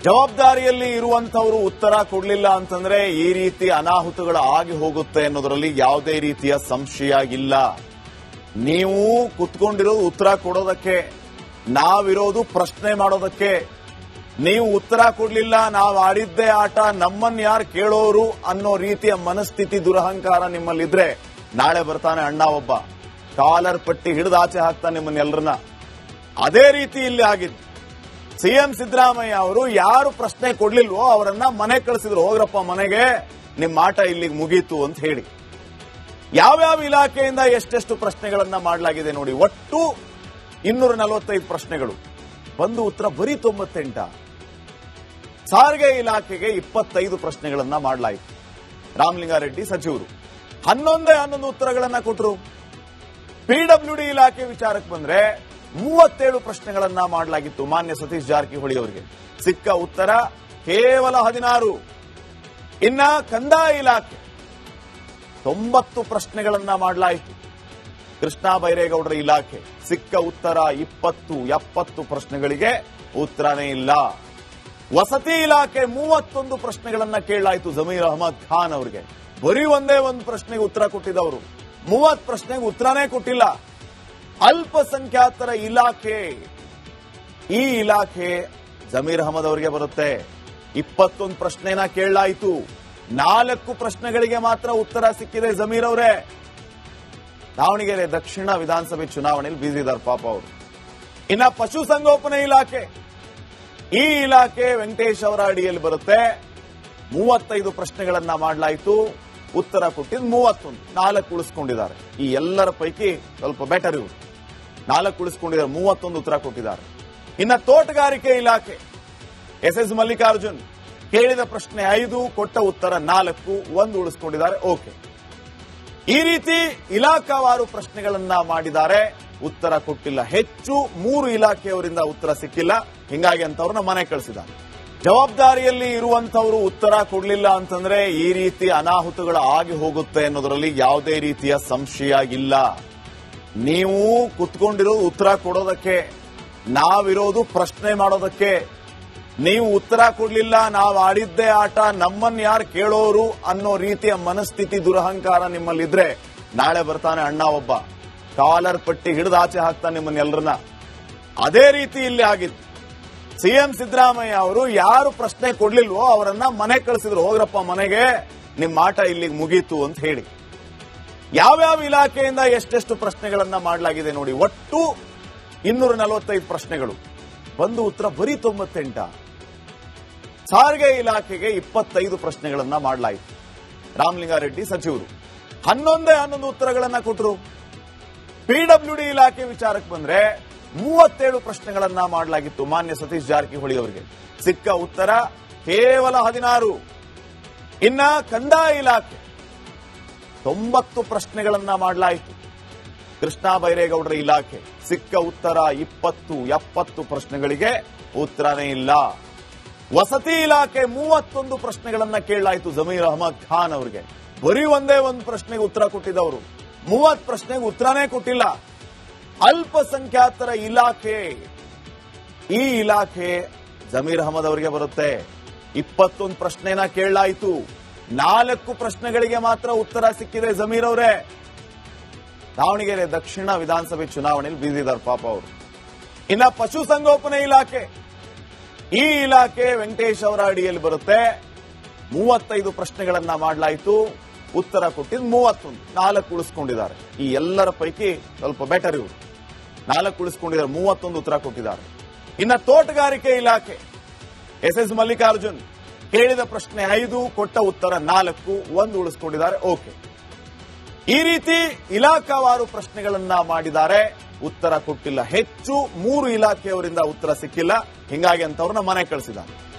ಜವಾಬ್ದಾರಿಯಲ್ಲಿ ಇರುವಂತವರು ಉತ್ತರ ಕೊಡಲಿಲ್ಲ ಅಂತಂದ್ರೆ ಈ ರೀತಿ ಅನಾಹುತಗಳು ಆಗಿ ಹೋಗುತ್ತೆ ಅನ್ನೋದರಲ್ಲಿ ಯಾವುದೇ ರೀತಿಯ ಸಂಶಯ ಇಲ್ಲ. ನೀವು ಕುತ್ಕೊಂಡಿರೋದು ಉತ್ತರ ಕೊಡೋದಕ್ಕೆ, ನಾವಿರೋದು ಪ್ರಶ್ನೆ ಮಾಡೋದಕ್ಕೆ. ನೀವು ಉತ್ತರ ಕೊಡ್ಲಿಲ್ಲ, ನಾವು ಆಡಿದ್ದೇ ಆಟ, ನಮ್ಮನ್ನ ಯಾರು ಕೇಳೋರು ಅನ್ನೋ ರೀತಿಯ ಮನಸ್ಥಿತಿ, ದುರಹಂಕಾರ ನಿಮ್ಮಲ್ಲಿದ್ರೆ ನಾಳೆ ಬರ್ತಾನೆ ಅಣ್ಣ ಒಬ್ಬ, ಕಾಲರ್ ಪಟ್ಟಿ ಹಿಡಿದು ಆಚೆ ಹಾಕ್ತಾನೆ ನಿಮ್ಮನ್ನೆಲ್ಲರನ್ನ. ಅದೇ ರೀತಿ ಇಲ್ಲಿ ಆಗಿದ್ದು. ಸಿಎಂ ಸಿದ್ದರಾಮಯ್ಯ ಅವರು ಯಾರು ಪ್ರಶ್ನೆ ಕೊಡ್ಲಿಲ್ವೋ ಅವರನ್ನ ಮನೆ ಕಳಿಸಿದ್ರು. ಹೋಗ್ರಪ್ಪ ಮನೆಗೆ, ನಿಮ್ಮ ಆಟ ಇಲ್ಲಿಗೆ ಮುಗೀತು ಅಂತ ಹೇಳಿ. ಯಾವ್ಯಾವ ಇಲಾಖೆಯಿಂದ ಎಷ್ಟೆಷ್ಟು ಪ್ರಶ್ನೆಗಳನ್ನ ಮಾಡಲಾಗಿದೆ ನೋಡಿ. ಒಟ್ಟು 245 ಪ್ರಶ್ನೆಗಳು ಬಂದು ಉತ್ತರ ಬರೀ 98. ಸಾರಿಗೆ ಇಲಾಖೆಗೆ 25 ಪ್ರಶ್ನೆಗಳನ್ನ ಮಾಡಲಾಯಿತು. ರಾಮಲಿಂಗಾರೆಡ್ಡಿ ಸಚಿವರು 11 ಉತ್ತರಗಳನ್ನ ಕೊಟ್ಟರು. ಪಿಡಬ್ಲ್ಯೂಡಿ ಇಲಾಖೆ ವಿಚಾರಕ್ಕೆ ಬಂದ್ರೆ 37 ಪ್ರಶ್ನೆಗಳನ್ನ ಮಾಡಲಾಗಿತ್ತು. ಮಾನ್ಯ ಸತೀಶ್ ಜಾರಕಿಹೊಳಿ ಅವರಿಗೆ ಸಿಕ್ಕ ಉತ್ತರ ಕೇವಲ 16. ಇನ್ನ ಕಂದಾಯ ಇಲಾಖೆ 90 ಪ್ರಶ್ನೆಗಳನ್ನ ಮಾಡಲಾಯಿತು. ಕೃಷ್ಣ ಬೈರೇಗೌಡರ ಇಲಾಖೆ ಸಿಕ್ಕ ಉತ್ತರ 20-70 ಪ್ರಶ್ನೆಗಳಿಗೆ ಉತ್ತರನೇ ಇಲ್ಲ. ವಸತಿ ಇಲಾಖೆ 31 ಪ್ರಶ್ನೆಗಳನ್ನ ಕೇಳಲಾಯಿತು ಜಮೀರ್ ಅಹಮದ್ ಖಾನ್ ಅವರಿಗೆ. ಬರೀ ಒಂದೇ ಒಂದು ಪ್ರಶ್ನೆಗೆ ಉತ್ತರ ಕೊಟ್ಟಿದ್ದವರು, 30 ಪ್ರಶ್ನೆಗೆ ಉತ್ತರನೇ ಕೊಟ್ಟಿಲ್ಲ. ಅಲ್ಪಸಂಖ್ಯಾತರ ಇಲಾಖೆ, ಈ ಇಲಾಖೆ ಜಮೀರ್ ಅಹಮದ್ ಅವರಿಗೆ ಬರುತ್ತೆ. 21 ಪ್ರಶ್ನೆನ ಕೇಳಲಾಯಿತು. 4 ಪ್ರಶ್ನೆಗಳಿಗೆ ಮಾತ್ರ ಉತ್ತರ ಸಿಕ್ಕಿದೆ ಜಮೀರ್ ಅವರೇ. ದಾವಣಗೆರೆ ದಕ್ಷಿಣ ವಿಧಾನಸಭೆ ಚುನಾವಣೆಯಲ್ಲಿ ಬ್ಯುಸಿ ಇದ್ದಾರೆ ಪಾಪ ಅವರು. ಇನ್ನ ಪಶುಸಂಗೋಪನೆ ಇಲಾಖೆ, ಈ ಇಲಾಖೆ ವೆಂಕಟೇಶ್ ಅವರ ಅಡಿಯಲ್ಲಿ ಬರುತ್ತೆ. 35 ಪ್ರಶ್ನೆಗಳನ್ನ ಮಾಡಲಾಯಿತು. ಉತ್ತರ ಕೊಟ್ಟಿದ್ದು 31, 4 ಉಳಿಸ್ಕೊಂಡಿದ್ದಾರೆ. ಈ ಎಲ್ಲರ ಪೈಕಿ ಸ್ವಲ್ಪ ಬೆಟರ್ ಇವರು, 4 ಉಳಿಸ್ಕೊಂಡಿದ್ದಾರೆ, 31 ಉತ್ತರ ಕೊಟ್ಟಿದ್ದಾರೆ. ಇನ್ನ ತೋಟಗಾರಿಕೆ ಇಲಾಖೆ ಎಸ್ ಮಲ್ಲಿಕಾರ್ಜುನ್ ಕೇಳಿದ ಪ್ರಶ್ನೆ 5, ಕೊಟ್ಟ ಉತ್ತರ 4, 1 ಉಳಿಸ್ಕೊಂಡಿದ್ದಾರೆ. ಓಕೆ, ಈ ರೀತಿ ಇಲಾಖಾವಾರು ಪ್ರಶ್ನೆಗಳನ್ನ ಮಾಡಿದ್ದಾರೆ. ಉತ್ತರ ಕೊಟ್ಟಿಲ್ಲ. ಹೆಚ್ಚು 3 ಇಲಾಖೆಯವರಿಂದ ಉತ್ತರ ಸಿಕ್ಕಿಲ್ಲ. ಹಿಂಗಾಗಿ ಅಂತವ್ರನ್ನ ಮನೆ ಕಳಿಸಿದ್ದಾರೆ. ಜವಾಬ್ದಾರಿಯಲ್ಲಿ ಇರುವಂತವರು ಉತ್ತರ ಕೊಡಲಿಲ್ಲ ಅಂತಂದ್ರೆ ಈ ರೀತಿ ಅನಾಹುತಗಳು ಆಗಿ ಹೋಗುತ್ತೆ ಅನ್ನೋದರಲ್ಲಿ ಯಾವುದೇ ರೀತಿಯ ಸಂಶಯ ಇಲ್ಲ. ನೀವು ಕುತ್ಕೊಂಡಿರೋದು ಉತ್ತರ ಕೊಡೋದಕ್ಕೆ, ನಾವಿರೋದು ಪ್ರಶ್ನೆ ಮಾಡೋದಕ್ಕೆ. ನೀವು ಉತ್ತರ ಕೊಡ್ಲಿಲ್ಲ, ನಾವು ಆಡಿದ್ದೇ ಆಟ, ನಮ್ಮನ್ನ ಯಾರು ಕೇಳೋರು ಅನ್ನೋ ರೀತಿಯ ಮನಸ್ಥಿತಿ, ದುರಹಂಕಾರ ನಿಮ್ಮಲ್ಲಿದ್ರೆ ನಾಳೆ ಬರ್ತಾನೆ ಅಣ್ಣ ಒಬ್ಬ, ಕಾಲರ್ ಪಟ್ಟಿ ಹಿಡಿದು ಆಚೆ ಹಾಕ್ತಾನೆ ನಿಮ್ಮನ್ನೆಲ್ಲರನ್ನ. ಅದೇ ರೀತಿ ಇಲ್ಲಿ ಆಗಿದ್ದು. ಸಿಎಂ ಸಿದ್ದರಾಮಯ್ಯ ಅವರು ಯಾರು ಪ್ರಶ್ನೆ ಕೊಡ್ಲಿಲ್ವೋ ಅವರನ್ನ ಮನೆ ಕಳಿಸಿದ್ರು. ಹೋಗ್ರಪ್ಪ ಮನೆಗೆ, ನಿಮ್ಮ ಆಟ ಇಲ್ಲಿಗೆ ಮುಗೀತು ಅಂತ ಹೇಳಿ. ಯಾವ್ಯಾವ ಇಲಾಖೆಯಿಂದ ಎಷ್ಟೆಷ್ಟು ಪ್ರಶ್ನೆಗಳನ್ನ ಮಾಡಲಾಗಿದೆ ನೋಡಿ. ಒಟ್ಟು 245 ಪ್ರಶ್ನೆಗಳು ಬಂದು ಉತ್ತರ ಬರೀ 98. ಸಾರಿಗೆ ಇಲಾಖೆಗೆ 25 ಪ್ರಶ್ನೆಗಳನ್ನ ಮಾಡಲಾಯಿತು. ರಾಮಲಿಂಗಾರೆಡ್ಡಿ ಸಚಿವರು 11 ಉತ್ತರಗಳನ್ನ ಕೊಟ್ಟರು. ಪಿಡಬ್ಲ್ಯೂಡಿ ಇಲಾಖೆ ವಿಚಾರಕ್ಕೆ ಬಂದ್ರೆ 37 ಪ್ರಶ್ನೆಗಳನ್ನ ಮಾಡಲಾಗಿತ್ತು. ಮಾನ್ಯ ಸತೀಶ್ ಜಾರಕಿಹೊಳಿ ಅವರಿಗೆ ಸಿಕ್ಕ ಉತ್ತರ ಕೇವಲ 16. ಇನ್ನ ಕಂದಾಯ ಇಲಾಖೆ 90 ಪ್ರಶ್ನೆಗಳನ್ನ ಮಾಡಲಾಯಿತು. ಕೃಷ್ಣ ಬೈರೇಗೌಡರ ಇಲಾಖೆ ಸಿಕ್ಕ ಉತ್ತರ 20-70 ಪ್ರಶ್ನೆಗಳಿಗೆ ಉತ್ತರನೇ ಇಲ್ಲ. ವಸತಿ ಇಲಾಖೆ 31 ಪ್ರಶ್ನೆಗಳನ್ನ ಕೇಳಲಾಯಿತು ಜಮೀರ್ ಅಹಮದ್ ಖಾನ್ ಅವರಿಗೆ. ಬರೀ ಒಂದೇ ಒಂದು ಪ್ರಶ್ನೆಗೆ ಉತ್ತರ ಕೊಟ್ಟಿದ್ದವರು, 30 ಪ್ರಶ್ನೆಗೆ ಉತ್ತರನೇ ಕೊಟ್ಟಿಲ್ಲ. ಅಲ್ಪಸಂಖ್ಯಾತರ ಇಲಾಖೆ, ಈ ಇಲಾಖೆ ಜಮೀರ್ ಅಹಮದ್ ಅವರಿಗೆ ಬರುತ್ತೆ. 21 ಪ್ರಶ್ನೆನ ಕೇಳಲಾಯಿತು. 4 ಪ್ರಶ್ನೆಗಳಿಗೆ ಮಾತ್ರ ಉತ್ತರ ಸಿಕ್ಕಿದೆ ಜಮೀರ್ ಅವರೇ. ದಾವಣಗೆರೆ ದಕ್ಷಿಣ ವಿಧಾನಸಭೆ ಚುನಾವಣೆಯಲ್ಲಿ ಬ್ಯುಸಿ ಇದ್ದಾರೆ ಪಾಪ ಅವರು. ಇನ್ನ ಪಶುಸಂಗೋಪನೆ ಇಲಾಖೆ, ಈ ಇಲಾಖೆ ವೆಂಕಟೇಶ್ ಅವರ ಅಡಿಯಲ್ಲಿ ಬರುತ್ತೆ. 35 ಪ್ರಶ್ನೆಗಳನ್ನ ಮಾಡಲಾಯಿತು. ಉತ್ತರ ಕೊಟ್ಟಿದ್ದು 31, 4 ಉಳಿಸ್ಕೊಂಡಿದ್ದಾರೆ. ಈ ಎಲ್ಲರ ಪೈಕಿ ಸ್ವಲ್ಪ ಬೆಟರ್ ಇವರು, 4 ಉಳಿಸ್ಕೊಂಡಿದ್ದಾರೆ, 31 ಉತ್ತರ ಕೊಟ್ಟಿದ್ದಾರೆ. ಇನ್ನ ತೋಟಗಾರಿಕೆ ಇಲಾಖೆ ಎಸ್ ಮಲ್ಲಿಕಾರ್ಜುನ್ ಕೇಳಿದ ಪ್ರಶ್ನೆ 5, ಕೊಟ್ಟ ಉತ್ತರ 4, 1 ಉಳಿಸ್ಕೊಂಡಿದ್ದಾರೆ. ಓಕೆ, ಈ ರೀತಿ ಇಲಾಖಾವಾರು ಪ್ರಶ್ನೆಗಳನ್ನ ಮಾಡಿದ್ದಾರೆ. ಉತ್ತರ ಕೊಟ್ಟಿಲ್ಲ. ಹೆಚ್ಚು 3 ಇಲಾಖೆಯವರಿಂದ ಉತ್ತರ ಸಿಕ್ಕಿಲ್ಲ. ಹಿಂಗಾಗಿ ಅಂತವ್ರನ್ನ ಮನೆ ಕಳಿಸಿದ್ದಾರೆ.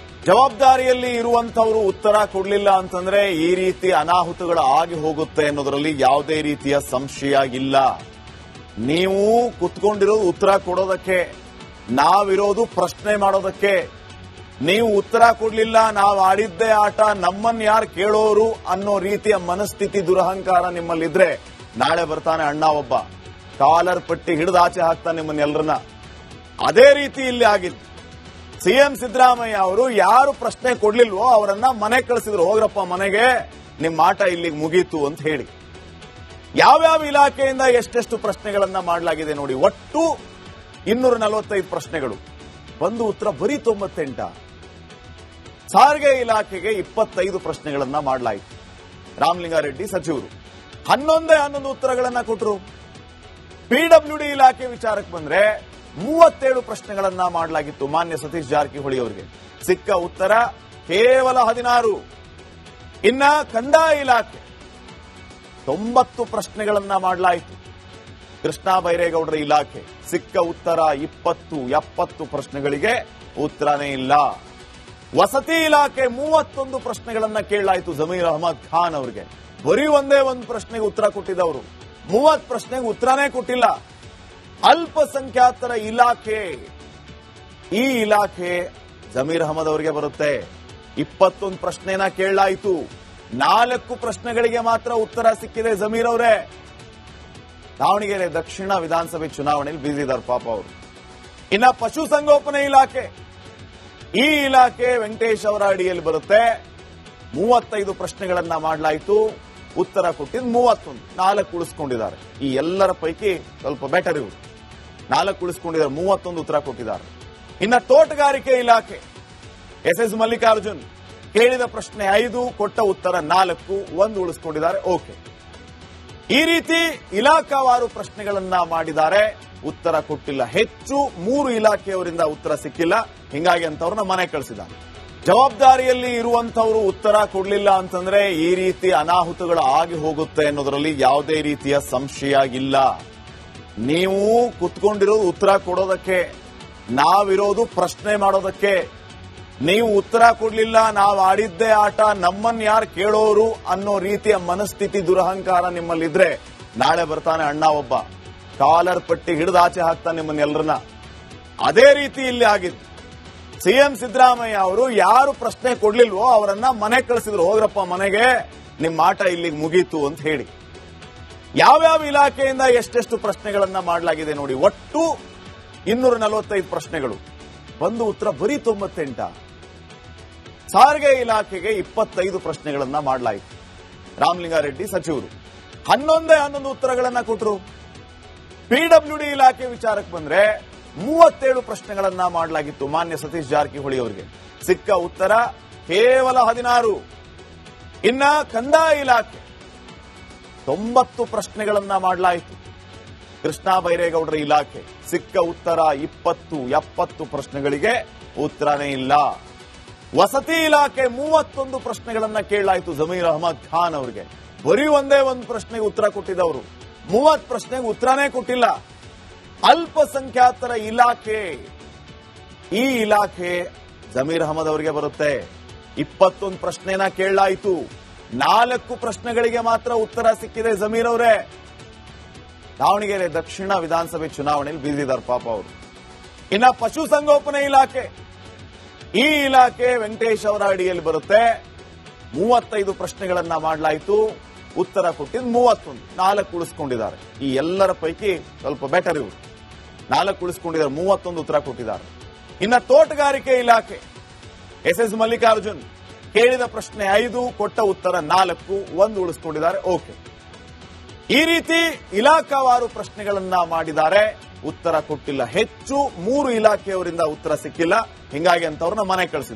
ಜವಾಬ್ದಾರಿಯಲ್ಲಿ ಇರುವಂತವರು ಉತ್ತರ ಕೊಡಲಿಲ್ಲ ಅಂತಂದ್ರೆ ಈ ರೀತಿ ಅನಾಹುತಗಳು ಆಗಿ ಹೋಗುತ್ತೆ ಅನ್ನೋದರಲ್ಲಿ ಯಾವುದೇ ರೀತಿಯ ಸಂಶಯ ಇಲ್ಲ. ನೀವು ಕುತ್ಕೊಂಡಿರೋದು ಉತ್ತರ ಕೊಡೋದಕ್ಕೆ, ನಾವಿರೋದು ಪ್ರಶ್ನೆ ಮಾಡೋದಕ್ಕೆ. ನೀವು ಉತ್ತರ ಕೊಡ್ಲಿಲ್ಲ, ನಾವು ಆಡಿದ್ದೇ ಆಟ, ನಮ್ಮನ್ನ ಯಾರು ಕೇಳೋರು ಅನ್ನೋ ರೀತಿಯ ಮನಸ್ಥಿತಿ, ದುರಹಂಕಾರ ನಿಮ್ಮಲ್ಲಿದ್ರೆ ನಾಳೆ ಬರ್ತಾನೆ ಅಣ್ಣ ಒಬ್ಬ, ಕಾಲರ್ ಪಟ್ಟಿ ಹಿಡಿದು ಆಚೆ ಹಾಕ್ತಾನೆ ನಿಮ್ಮನ್ನೆಲ್ಲರನ್ನ. ಅದೇ ರೀತಿ ಇಲ್ಲಿ ಆಗಿದ್ದು. ಸಿಎಂ ಸಿದ್ದರಾಮಯ್ಯ ಅವರು ಯಾರು ಪ್ರಶ್ನೆ ಕೊಡ್ಲಿಲ್ವೋ ಅವರನ್ನ ಮನೆ ಕಳಿಸಿದ್ರು. ಹೋಗ್ರಪ್ಪ ಮನೆಗೆ, ನಿಮ್ಮ ಆಟ ಇಲ್ಲಿಗೆ ಮುಗೀತು ಅಂತ ಹೇಳಿ. ಯಾವ್ಯಾವ ಇಲಾಖೆಯಿಂದ ಎಷ್ಟೆಷ್ಟು ಪ್ರಶ್ನೆಗಳನ್ನ ಮಾಡಲಾಗಿದೆ ನೋಡಿ. ಒಟ್ಟು 245 ಪ್ರಶ್ನೆಗಳು. ಒಂದು ಉತ್ತರ ಬರೀ 98. ಸಾರಿಗೆ ಇಲಾಖೆಗೆ 25 ಪ್ರಶ್ನೆಗಳನ್ನ ಮಾಡಲಾಯಿತು. ರಾಮಲಿಂಗಾರೆಡ್ಡಿ ಸಚಿವರು 11 ಉತ್ತರಗಳನ್ನ ಕೊಟ್ಟರು. ಪಿಡಬ್ಲ್ಯೂಡಿ ಇಲಾಖೆ ವಿಚಾರಕ್ಕೆ ಬಂದ್ರೆ 37 ಪ್ರಶ್ನೆಗಳನ್ನ ಮಾಡಲಾಗಿತ್ತು. ಮಾನ್ಯ ಸತೀಶ್ ಜಾರಕಿಹೊಳಿ ಅವರಿಗೆ ಸಿಕ್ಕ ಉತ್ತರ ಕೇವಲ 16. ಇನ್ನ ಕಂದಾಯ ಇಲಾಖೆ 90 ಪ್ರಶ್ನೆಗಳನ್ನ ಮಾಡಲಾಯಿತು. ಕೃಷ್ಣ ಬೈರೇಗೌಡರ ಇಲಾಖೆ ಸಿಕ್ಕ ಉತ್ತರ 20-70 ಪ್ರಶ್ನೆಗಳಿಗೆ ಉತ್ತರನೇ ಇಲ್ಲ. ವಸತಿ ಇಲಾಖೆ 31 ಪ್ರಶ್ನೆಗಳನ್ನ ಕೇಳಲಾಯಿತು ಜಮೀರ್ ಅಹಮದ್ ಖಾನ್ ಅವರಿಗೆ. ಬರೀ ಒಂದೇ ಒಂದು ಪ್ರಶ್ನೆಗೆ ಉತ್ತರ ಕೊಟ್ಟಿದ್ದವರು, 30 ಪ್ರಶ್ನೆಗೆ ಉತ್ತರನೇ ಕೊಟ್ಟಿಲ್ಲ. ಅಲ್ಪಸಂಖ್ಯಾತರ ಇಲಾಖೆ, ಈ ಇಲಾಖೆ ಜಮೀರ್ ಅಹಮದ್ ಅವರಿಗೆ ಬರುತ್ತೆ. 21 ಪ್ರಶ್ನೆನ ಕೇಳಲಾಯಿತು. 4 ಪ್ರಶ್ನೆಗಳಿಗೆ ಮಾತ್ರ ಉತ್ತರ ಸಿಕ್ಕಿದೆ ಜಮೀರ್ ಅವರೇ. ದಾವಣಗೆರೆ ದಕ್ಷಿಣ ವಿಧಾನಸಭೆ ಚುನಾವಣೆಯಲ್ಲಿ ಬೀದಿದಾರ್ ಪಾಪ ಅವರು. ಇನ್ನ ಪಶುಸಂಗೋಪನೆ ಇಲಾಖೆ, ಈ ಇಲಾಖೆ ವೆಂಕಟೇಶ್ ಅವರ ಅಡಿಯಲ್ಲಿ ಬರುತ್ತೆ. 35 ಪ್ರಶ್ನೆಗಳನ್ನ ಮಾಡಲಾಯಿತು. ಉತ್ತರ ಕೊಟ್ಟಿದ್ದು 31, 4 ಉಳಿಸ್ಕೊಂಡಿದ್ದಾರೆ. ಈ ಎಲ್ಲರ ಪೈಕಿ ಸ್ವಲ್ಪ ಬೆಟರ್ ಇವರು, 4 ಉಳಿಸ್ಕೊಂಡಿದ್ದಾರೆ, 31 ಉತ್ತರ ಕೊಟ್ಟಿದ್ದಾರೆ. ಇನ್ನ ತೋಟಗಾರಿಕೆ ಇಲಾಖೆ ಎಸ್ ಮಲ್ಲಿಕಾರ್ಜುನ್ ಕೇಳಿದ ಪ್ರಶ್ನೆ 5, ಕೊಟ್ಟ ಉತ್ತರ 4, 1 ಉಳಿಸ್ಕೊಂಡಿದ್ದಾರೆ. ಓಕೆ, ಈ ರೀತಿ ಇಲಾಖಾವಾರು ಪ್ರಶ್ನೆಗಳನ್ನ ಮಾಡಿದ್ದಾರೆ. ಉತ್ತರ ಕೊಟ್ಟಿಲ್ಲ. ಹೆಚ್ಚು 3 ಇಲಾಖೆಯವರಿಂದ ಉತ್ತರ ಸಿಕ್ಕಿಲ್ಲ. ಹಿಂಗಾಗಿ ಅಂತವ್ರನ್ನ ಮನೆ ಕಳಿಸಿದ್ದಾರೆ. ಜವಾಬ್ದಾರಿಯಲ್ಲಿ ಇರುವಂತವರು ಉತ್ತರ ಕೊಡಲಿಲ್ಲ ಅಂತಂದ್ರೆ ಈ ರೀತಿ ಅನಾಹುತಗಳು ಆಗಿ ಹೋಗುತ್ತೆ ಅನ್ನೋದರಲ್ಲಿ ಯಾವುದೇ ರೀತಿಯ ಸಂಶಯ ಇಲ್ಲ. ನೀವು ಕುತ್ಕೊಂಡಿರೋದು ಉತ್ತರ ಕೊಡೋದಕ್ಕೆ, ನಾವಿರೋದು ಪ್ರಶ್ನೆ ಮಾಡೋದಕ್ಕೆ. ನೀವು ಉತ್ತರ ಕೊಡ್ಲಿಲ್ಲ, ನಾವು ಆಡಿದ್ದೇ ಆಟ, ನಮ್ಮನ್ನ ಯಾರು ಕೇಳೋರು ಅನ್ನೋ ರೀತಿಯ ಮನಸ್ಥಿತಿ, ದುರಹಂಕಾರ ನಿಮ್ಮಲ್ಲಿದ್ರೆ ನಾಳೆ ಬರ್ತಾನೆ ಅಣ್ಣ ಒಬ್ಬ, ಕಾಲರ್ ಪಟ್ಟಿ ಹಿಡಿದು ಆಚೆ ಹಾಕ್ತಾನೆ ನಿಮ್ಮನ್ನೆಲ್ಲರನ್ನ. ಅದೇ ರೀತಿ ಇಲ್ಲಿ ಆಗಿತ್ತು. ಸಿಎಂ ಸಿದ್ದರಾಮಯ್ಯ ಅವರು ಯಾರು ಪ್ರಶ್ನೆ ಕೊಡ್ಲಿಲ್ವೋ ಅವರನ್ನ ಮನೆ ಕಳಿಸಿದ್ರು. ಹೋಗ್ರಪ್ಪ ಮನೆಗೆ, ನಿಮ್ಮ ಆಟ ಇಲ್ಲಿಗೆ ಮುಗೀತು ಅಂತ ಹೇಳಿ. ಯಾವ್ಯಾವ ಇಲಾಖೆಯಿಂದ ಎಷ್ಟೆಷ್ಟು ಪ್ರಶ್ನೆಗಳನ್ನ ಮಾಡಲಾಗಿದೆ ನೋಡಿ. ಒಟ್ಟು 245 ಪ್ರಶ್ನೆಗಳು. ಒಂದು ಉತ್ತರ ಬರೀ 98. ಸಾರಿಗೆ ಇಲಾಖೆಗೆ 25 ಪ್ರಶ್ನೆಗಳನ್ನ ಮಾಡಲಾಯಿತು. ರಾಮಲಿಂಗಾರೆಡ್ಡಿ ಸಚಿವರು 11 ಉತ್ತರಗಳನ್ನ ಕೊಟ್ಟರು. ಪಿಡಬ್ಲ್ಯೂಡಿ ಇಲಾಖೆ ವಿಚಾರಕ್ಕೆ ಬಂದ್ರೆ 37 ಪ್ರಶ್ನೆಗಳನ್ನ ಮಾಡಲಾಗಿತ್ತು. ಮಾನ್ಯ ಸತೀಶ್ ಜಾರಕಿಹೊಳಿ ಅವರಿಗೆ ಸಿಕ್ಕ ಉತ್ತರ ಕೇವಲ 16. ಇನ್ನ ಕಂದಾಯ ಇಲಾಖೆ 90 ಪ್ರಶ್ನೆಗಳನ್ನ ಮಾಡಲಾಯಿತು. ಕೃಷ್ಣ ಬೈರೇಗೌಡರ ಇಲಾಖೆ ಸಿಕ್ಕ ಉತ್ತರ 20-70 ಪ್ರಶ್ನೆಗಳಿಗೆ ಉತ್ತರನೇ ಇಲ್ಲ. ವಸತಿ ಇಲಾಖೆ 31 ಪ್ರಶ್ನೆಗಳನ್ನ ಕೇಳಲಾಯಿತು ಜಮೀರ್ ಅಹಮದ್ ಖಾನ್ ಅವರಿಗೆ. ಬರೀ ಒಂದೇ ಒಂದು ಪ್ರಶ್ನೆಗೆ ಉತ್ತರ ಕೊಟ್ಟಿದ್ದವರು, 30 ಪ್ರಶ್ನೆಗೆ ಉತ್ತರನೇ ಕೊಟ್ಟಿಲ್ಲ. ಅಲ್ಪಸಂಖ್ಯಾತರ ಇಲಾಖೆ, ಈ ಇಲಾಖೆ ಜಮೀರ್ ಅಹಮದ್ ಅವರಿಗೆ ಬರುತ್ತೆ. 21 ಪ್ರಶ್ನೆನ ಕೇಳಲಾಯಿತು. 4 ಪ್ರಶ್ನೆಗಳಿಗೆ ಮಾತ್ರ ಉತ್ತರ ಸಿಕ್ಕಿದೆ ಜಮೀರ್ ಅವರೇ. ದಾವಣಗೆರೆ ದಕ್ಷಿಣ ವಿಧಾನಸಭೆ ಚುನಾವಣೆಯಲ್ಲಿ ಬೀದಿದಾರ್ ಪಾಪ ಅವರು. ಇನ್ನ ಪಶುಸಂಗೋಪನೆ ಇಲಾಖೆ, ಈ ಇಲಾಖೆ ವೆಂಕಟೇಶ್ ಅವರ ಅಡಿಯಲ್ಲಿ ಬರುತ್ತೆ. 35 ಪ್ರಶ್ನೆಗಳನ್ನ ಮಾಡಲಾಯಿತು. ಉತ್ತರ ಕೊಟ್ಟಿದ್ದು 31, 4 ಉಳಿಸ್ಕೊಂಡಿದ್ದಾರೆ. ಈ ಎಲ್ಲರ ಪೈಕಿ ಸ್ವಲ್ಪ ಬೆಟರ್ ಇವರು, 4 ಉಳಿಸ್ಕೊಂಡಿದ್ದಾರೆ, 31 ಉತ್ತರ ಕೊಟ್ಟಿದ್ದಾರೆ. ಇನ್ನ ತೋಟಗಾರಿಕೆ ಇಲಾಖೆ ಎಸ್ ಮಲ್ಲಿಕಾರ್ಜುನ್ ಕೇಳಿದ ಪ್ರಶ್ನೆ 5, ಕೊಟ್ಟ ಉತ್ತರ 4, 1 ಉಳಿಸ್ಕೊಂಡಿದ್ದಾರೆ. ಓಕೆ, ಈ ರೀತಿ ಇಲಾಖಾವಾರು ಪ್ರಶ್ನೆಗಳನ್ನ ಮಾಡಿದ್ದಾರೆ. ಉತ್ತರ ಕೊಟ್ಟಿಲ್ಲ. ಹೆಚ್ಚು 3 ಇಲಾಖೆಯವರಿಂದ ಉತ್ತರ ಸಿಕ್ಕಿಲ್ಲ. ಹಿಂಗಾಗಿ ಅಂತವ್ರನ್ನ ಮನೆ ಕಳಿಸಿದ್ದಾರೆ.